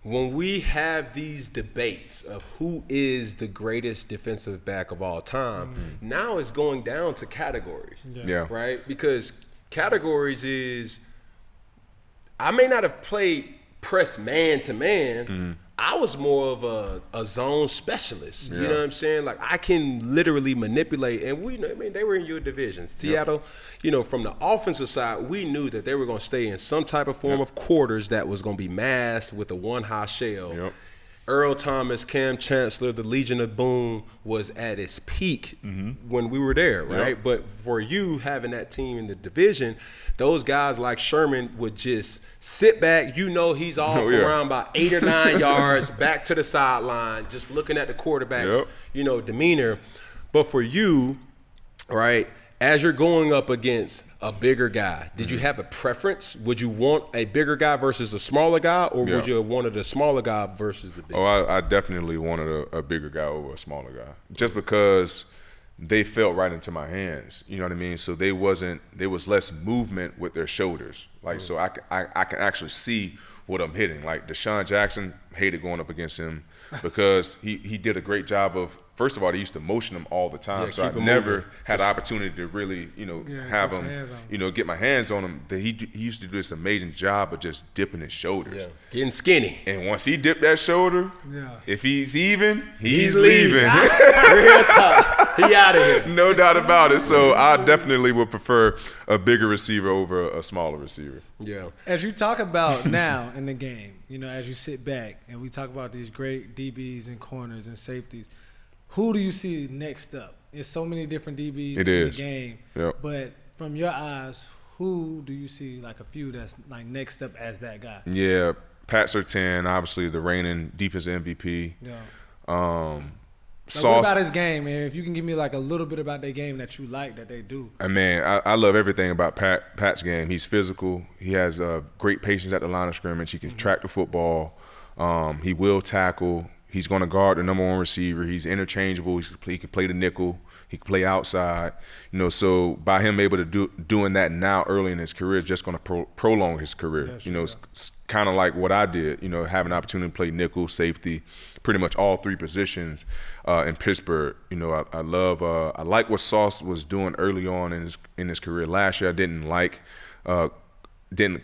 when we have these debates of who is the greatest defensive back of all time, now it's going down to categories, right? Because categories is, I may not have played press man to man. I was more of a zone specialist. You know what I'm saying? Like, I can literally manipulate, and they were in your divisions. Seattle, from the offensive side, we knew that they were going to stay in some type of form of quarters that was going to be masked with a one high shell. Earl Thomas, Cam Chancellor, the Legion of Boom was at its peak when we were there, right? But for you having that team in the division, those guys like Sherman would just sit back. He's off around about 8 or 9 yards back to the sideline, just looking at the quarterback's, demeanor. But for you, right, as you're going up against a bigger guy, did you have a preference? Would you want a bigger guy versus a smaller guy, or would you have wanted a smaller guy versus the big guy? Oh, I definitely wanted a bigger guy over a smaller guy, just because they fell right into my hands. You know what I mean? So there was less movement with their shoulders. Like, so I can actually see what I'm hitting. Like, Deshaun Jackson, hated going up against him because he did a great job of, first of all, they used to motion him all the time. So I never had the opportunity to really, have him, get my hands on him. He used to do this amazing job of just dipping his shoulders. Yeah. Getting skinny. And once he dipped that shoulder, if he's even, he's leaving. Real talk. He out of here. No doubt about it. So I definitely would prefer a bigger receiver over a smaller receiver. Yeah. As you talk about now in the game, as you sit back and we talk about these great DBs and corners and safeties, who do you see next up? There's so many different DBs in the game. Yep. But from your eyes, who do you see like a few that's like next up as that guy? Yeah, Pat Surtain, obviously the reigning defensive MVP. Yeah. Sauce. What about his game, man? If you can give me like a little bit about their game that you like that they do. Man, I love everything about Pat's game. He's physical. He has great patience at the line of scrimmage. He can track the football. He will tackle. He's going to guard the number one receiver. He's interchangeable. He can play the nickel. He can play outside. So by him able to doing that now early in his career is just going to prolong his career. Yeah, sure, It's kind of like what I did, having an opportunity to play nickel, safety, pretty much all three positions in Pittsburgh. I like what Sauce was doing early on in his career. Last year I didn't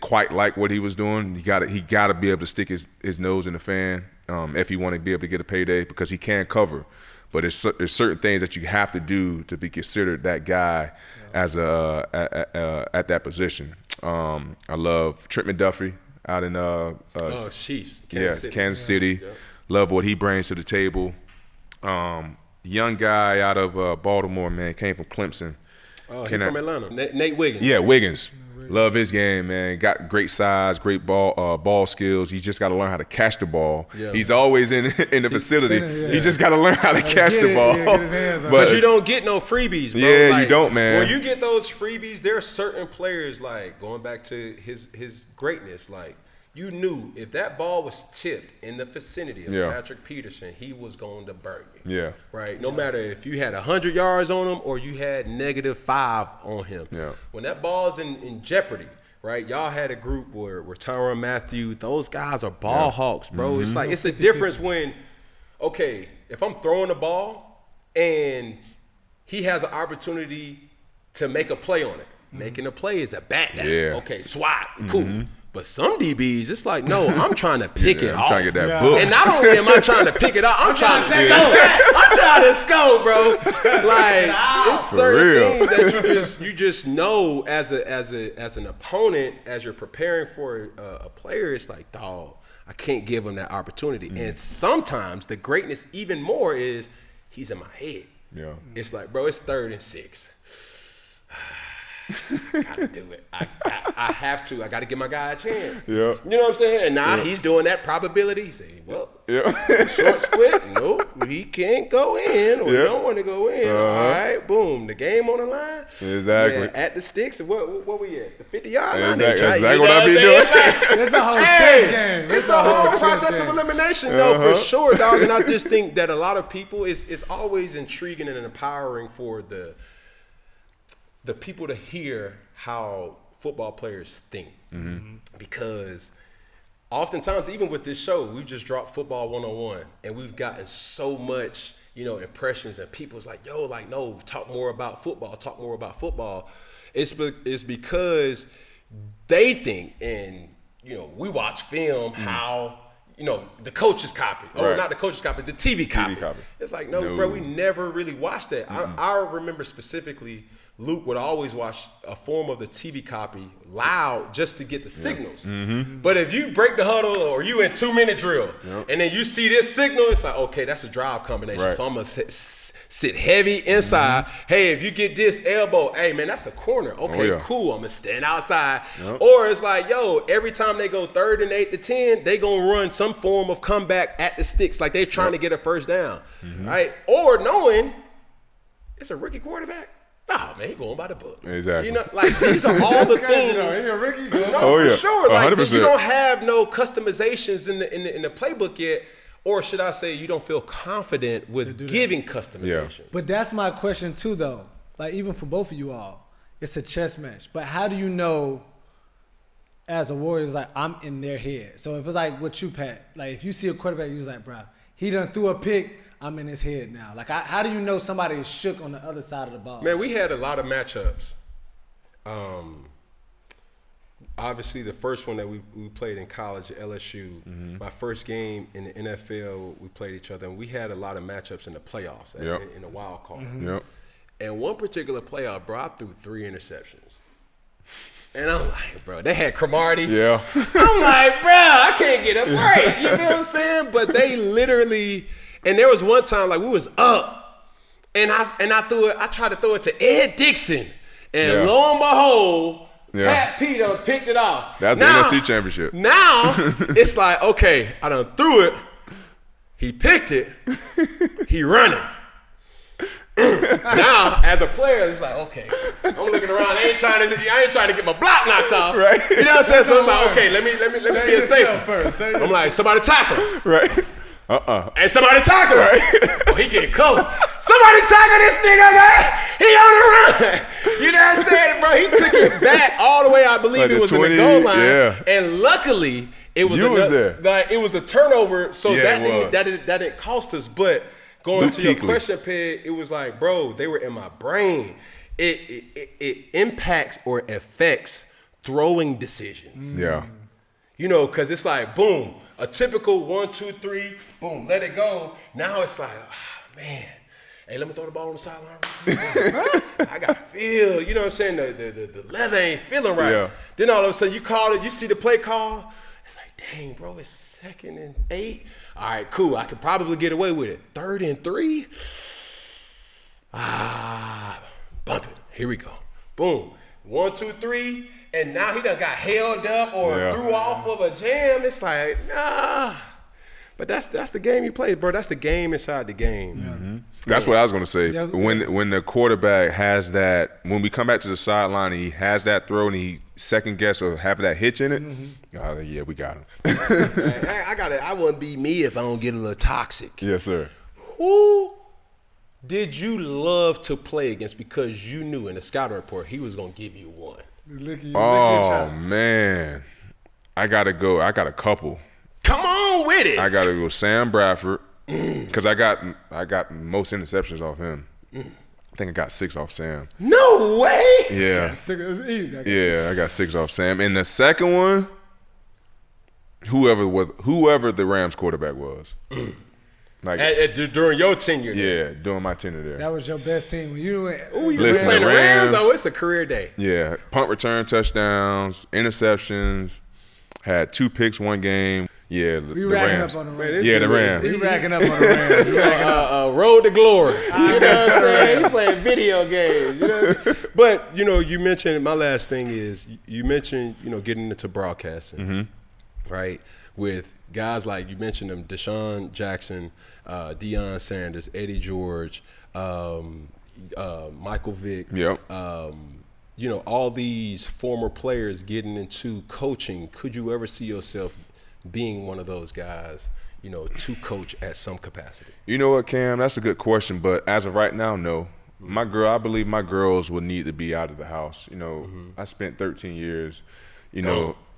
quite like what he was doing. He got to be able to stick his nose in the fan if he want to be able to get a payday, because he can cover. But there's certain things that you have to do to be considered that guy as at that position. I love Trent McDuffie out in Kansas City. Yeah. Love what he brings to the table. Young guy out of Baltimore, man, came from Clemson. Oh, he's from Atlanta. Nate Wiggins. Yeah, Wiggins. Love his game, man. Got great size, great ball skills. He just got to learn how to catch the ball. Yeah. He's always in the facility. He just got to learn how to catch the ball. Because you don't get no freebies, bro. Yeah, you don't, man. When you get those freebies, there are certain players, like going back to his greatness, like you knew if that ball was tipped in the vicinity of Patrick Peterson, he was going to burn you. Yeah. Right? No matter if you had 100 yards on him or you had -5 on him. Yeah. When that ball's in jeopardy, right? Y'all had a group where Tyrann Mathieu, those guys are ball hawks, bro. It's like it's a difference when, okay, if I'm throwing the ball and he has an opportunity to make a play on it. Making a play is a bat down. Yeah. Okay, swat, cool. But some DBs, it's like, no, I'm trying to pick it off. I'm trying to get that book. And not only am I trying to pick it off, I'm trying to take over. I'm trying to score, bro. Like, it's certain things that you just know as an opponent, as you're preparing for a player, it's like, dog, I can't give him that opportunity. And sometimes the greatness even more is he's in my head. Yeah. It's like, bro, it's 3rd and 6. Gotta do it. I have to. I got to give my guy a chance. Yeah. You know what I'm saying? And now he's doing that probability. He's saying, well, short split. Nope, he can't go in, or he don't want to go in. All right, boom. The game on the line. Exactly. At the sticks. What we at? The 50-yard line. Exactly what I be doing. It's a whole chess game. It's a whole process of elimination, though, for sure, dog. And I just think that a lot of people, it's always intriguing and empowering for the people to hear how football players think. Because oftentimes, even with this show, we just dropped Football 101, and we've gotten so much, impressions, and people's like, yo, like, no, talk more about football. It's because they think, and, we watch film, how, the coaches copy. Or not the coaches copy, the TV copy. It's like, no, bro, we never really watched that. I remember specifically, Luke would always watch a form of the TV copy loud just to get the signals. But if you break the huddle or you in 2-minute drill and then you see this signal, it's like, okay, that's a drive combination. So I'm going to sit heavy inside. Hey, if you get this elbow, hey, man, that's a corner. Okay, cool. I'm going to stand outside. Or it's like, yo, every time they go 3rd and 8 to 10, they going to run some form of comeback at the sticks like they're trying to get a first down. Right? Or knowing it's a rookie quarterback. Oh, man, he going by the book. Exactly. Like these are all the things. For sure. Like you don't have no customizations in the playbook yet, or should I say, you don't feel confident with giving customization. But that's my question too, though. Like even for both of you all, it's a chess match. But how do you know, as a Warriors, like I'm in their head? So if it's like what you, Pat, like if you see a quarterback, you're like, bro, he done threw a pick. I'm in his head now. Like, how do you know somebody is shook on the other side of the ball? Man, we had a lot of matchups. Obviously, the first one that we played in college at LSU, my first game in the NFL, we played each other, and we had a lot of matchups in the playoffs, in the wild card. And one particular playoff, bro, I threw 3 interceptions. And I'm like, bro, they had Cromartie. Yeah. I'm like, bro, I can't get a break. You know what I'm saying? But they literally... And there was one time, like, we was up, and I tried to throw it to Ed Dixon. And lo and behold, Pat P done picked it off. That's the NFC Championship. Now, it's like, okay, I done threw it. He picked it. He running. Now, as a player, it's like, okay, I'm looking around. I ain't trying to get my block knocked off. Right. You know what I'm saying? So I'm like, okay, let me be a safety. First. I'm like, somebody tackle him. Right. And somebody tackle him. Right. Oh, he getting close. Somebody tackle this nigga, man. He on the run. You know what I'm saying, bro? He took it back all the way. I believe it was 20, in the goal line. Yeah. And luckily, it was it was a turnover, so that didn't cost us. But going to your question, Peg, it was like, bro, they were in my brain. It impacts or affects throwing decisions. Yeah. You know, because it's like, boom, a typical 1, 2, 3, boom, let it go. Now it's like, man, hey, let me throw the ball on the sideline. I got to feel, you know what I'm saying? The leather ain't feeling right. Yeah. Then all of a sudden you call it, you see the play call. It's like, dang, bro, it's 2nd and 8. All right, cool. I could probably get away with it. 3rd and 3. Bump it. Here we go. Boom. 1, 2, 3. And now he done got held up or threw off of a jam. It's like, nah. But that's the game you play, bro. That's the game inside the game. Mm-hmm. That's what I was going to say. Yeah. When the quarterback has that, when we come back to the sideline and he has that throw and he second guess or have that hitch in it, yeah, we got him. I wouldn't be me if I don't get a little toxic. Yes, sir. Who did you love to play against because you knew in the scouting report he was going to give you one? Oh, man. I got a couple. Come on with it. I got to go Sam Bradford because I got most interceptions off him. I think I got 6 off Sam. No way. Yeah. It was easy. I got 6 off Sam. And the second one, whoever the Rams quarterback was. Like during your tenure there. Yeah, during my tenure there. That was your best team when you went. Listen, the Rams. Oh, it's a career day. Yeah, punt return touchdowns, interceptions, had 2 picks one game. Yeah, we racking up on the Rams. Yeah, the Rams. We racking up on the Rams. We racking up. Road to glory. You know what I'm saying? You playing video games. You know? But, you mentioned, my last thing is, you mentioned, getting into broadcasting, right? With guys like, you mentioned them, Deshaun Jackson, Deion Sanders, Eddie George, Michael Vick. Yep. All these former players getting into coaching. Could you ever see yourself being one of those guys, to coach at some capacity? You know what, Cam? That's a good question, but as of right now, no. I believe my girls will need to be out of the house. I spent 13 years,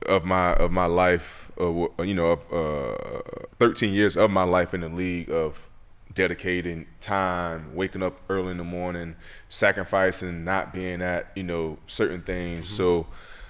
of my life, 13 years of my life in the league of dedicating time, waking up early in the morning, sacrificing, not being at, certain things. So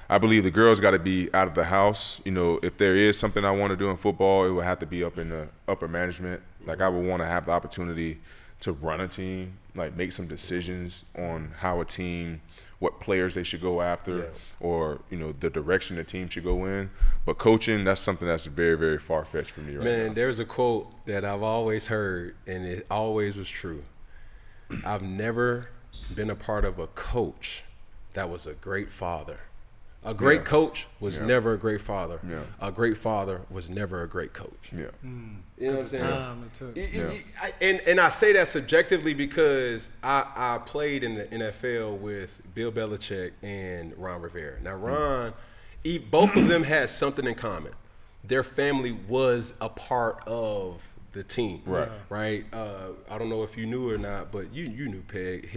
I believe the girls got to be out of the house. If there is something I want to do in football, it would have to be up in the upper management. Like, I would want to have the opportunity to run a team, like make some decisions on how a team, what players they should go after, or the direction the team should go in. But coaching, that's something that's very, very far-fetched for me right now. Man, there's a quote that I've always heard, and it always was true. I've never been a part of a coach that was a great father. A great coach was never a great father. Yeah. A great father was never a great coach. Yeah. You know what I'm saying? And I say that subjectively because I played in the NFL with Bill Belichick and Ron Rivera. Now, Ron, both of them had something in common. Their family was a part of the team. Right? I don't know if you knew or not, but you knew, Peg.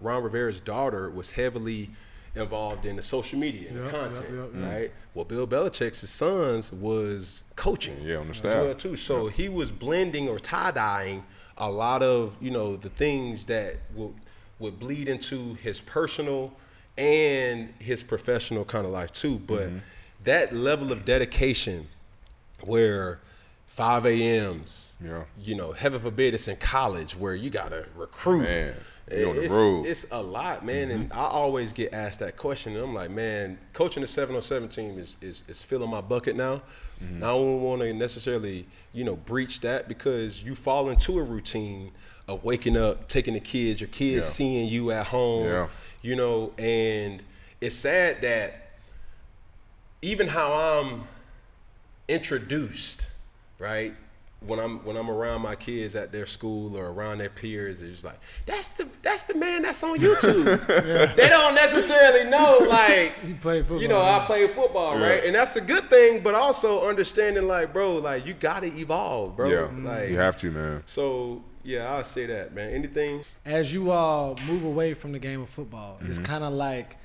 Ron Rivera's daughter was heavily involved in the social media and the content, right? Well, Bill Belichick's sons was coaching on the staff as well too. So he was blending or tie-dyeing a lot of the things that would bleed into his personal and his professional kind of life too. But that level of dedication, where 5 a.m.s, heaven forbid it's in college where you gotta recruit. Man. On the road. It's a lot, man, and I always get asked that question, and I'm like, man, coaching the 7-on-7 team is filling my bucket now. I don't want to necessarily, breach that, because you fall into a routine of waking up, taking the kids, your kids seeing you at home, and it's sad that even how I'm introduced, right? When I'm around my kids at their school or around their peers, it's like that's the man that's on YouTube. They don't necessarily know like You play football. You know, I play football, right? And that's a good thing, but also understanding like, bro, like you gotta evolve, bro. Yeah, like, you have to, man. So yeah, I'll say that, man. Anything As you all move away from the game of football, it's kind of like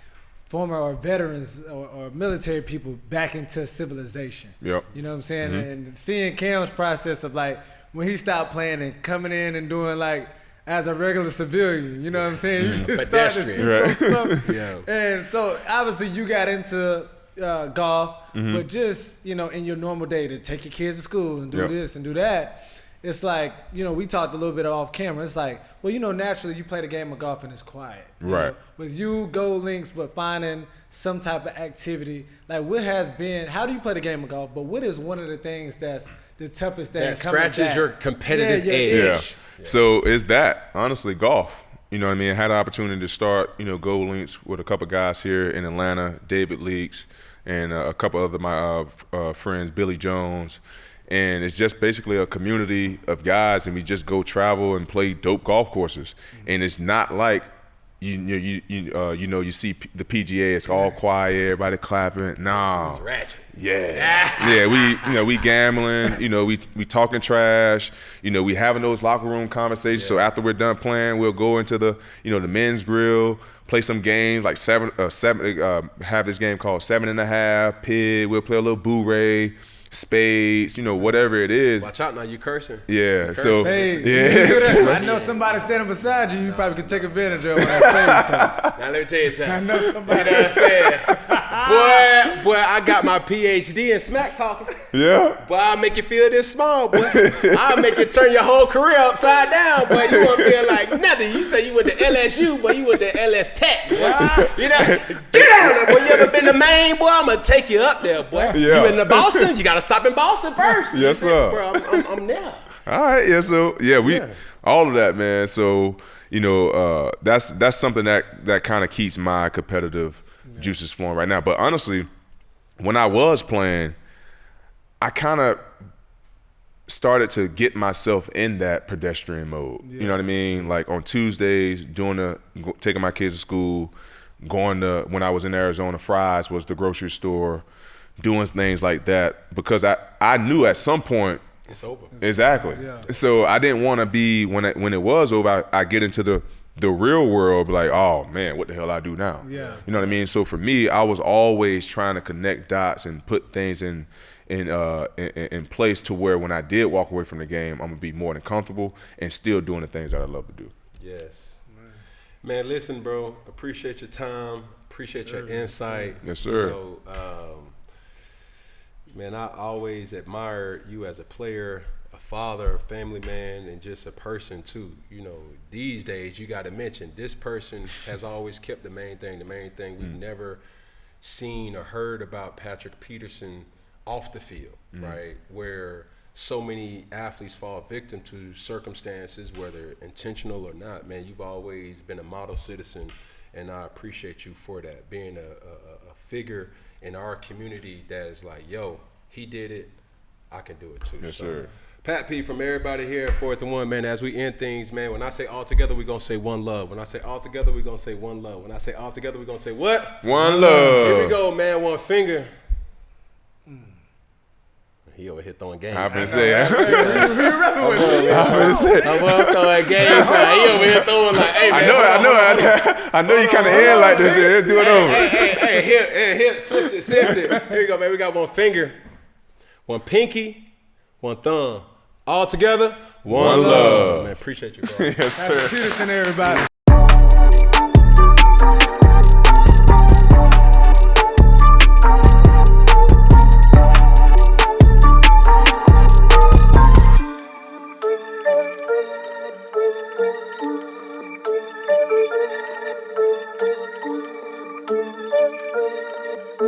former or veterans or military people back into civilization. Yep. You know what I'm saying? And seeing Cam's process of like when he stopped playing and coming in and doing like as a regular civilian, you know what I'm saying? You just start to see some stuff. And so obviously you got into golf, but just, you know, in your normal day to take your kids to school and do this and do that. It's like, you know, we talked a little bit off camera. It's like, well, you know, naturally you play the game of golf and it's quiet. Right. Know? With you, gold links, but finding some type of activity. Like what has been, how do you play the game of golf? But what is one of the things that's the toughest thing that scratches back? your competitive edge? Yeah. So it's that, honestly, golf. You know what I mean? I had the opportunity to start, you know, gold links with a couple guys here in Atlanta, David Leaks, and a couple other my friends, Billy Jones. And it's just basically a community of guys, and we just go travel and play dope golf courses. And it's not like you see the PGA. It's all quiet, everybody clapping. Nah, It's ratchet. Yeah. We gambling. You know, we talking trash. You know, we having those locker room conversations. So after we're done playing, we'll go into the the men's grill, play some games like have this game called 7.5 pig. We'll play a little boo-ray. Spades, you know, whatever it is. Watch out now, you cursing. Yeah, You so cursing. yeah. I know somebody standing beside you. You probably could take advantage of that spade time. Now let me tell you something. I know somebody. You know what I'm saying? Boy, I got my PhD in smack talking. Yeah. Boy, I'll make you feel this small, boy. I'll make you turn your whole career upside down, boy. You won't feel like nothing. You say you went to LSU, boy. You went to LS Tech, boy. You know, get out of there, boy. You ever been to Maine, boy? I'm gonna take you up there, boy. Yeah. You been to Boston? You gotta stop in Boston first. Yes, sir. Bro, I'm there. All right, yeah. So all of that, man. So that's something that kind of keeps my competitive juices flowing right now. But honestly, when I was playing, I kind of started to get myself in that pedestrian mode. You know what I mean? Like on Tuesdays, taking my kids to school, going to, when I was in Arizona, Fry's was the grocery store, doing things like that, because I knew at some point it's over. Exactly. Yeah. So I didn't want to be when it was over. I get into the real world, be like, oh man, what the hell I do now? Yeah. You know what I mean? So for me, I was always trying to connect dots and put things in place to where when I did walk away from the game, I'm gonna be more than comfortable and still doing the things that I love to do. Yes. Man, listen, bro. Appreciate your time. Appreciate your insight. Yes, sir. You know, man, I always admired you as a player, a father, a family man, and just a person too. You know, these days you got to mention this person has always kept the main thing. The main thing we've never seen or heard about Patrick Peterson off the field, right? Where so many athletes fall victim to circumstances, whether intentional or not. Man, you've always been a model citizen, and I appreciate you for that, being a figure in our community that is like, yo, he did it, I can do it too. Yes, so, sir. Pat P, from everybody here at 4th&1, man, as we end things, man, when I say all together, we're going to say one love. When I say all together, we're going to say one love. When I say all together, we're going to say what? One love. Here we go, man, one finger. He over here throwing games. I'm gonna say. I'm gonna say. I'm throwing games. He over here throwing like, hey, man. I know you kind of head like this. Let's do it over. Hey, hip, sift it. Here we go, man. We got one finger, one pinky, one thumb. All together, one love. Man, appreciate you, bro. Yes, sir. Peterson, everybody.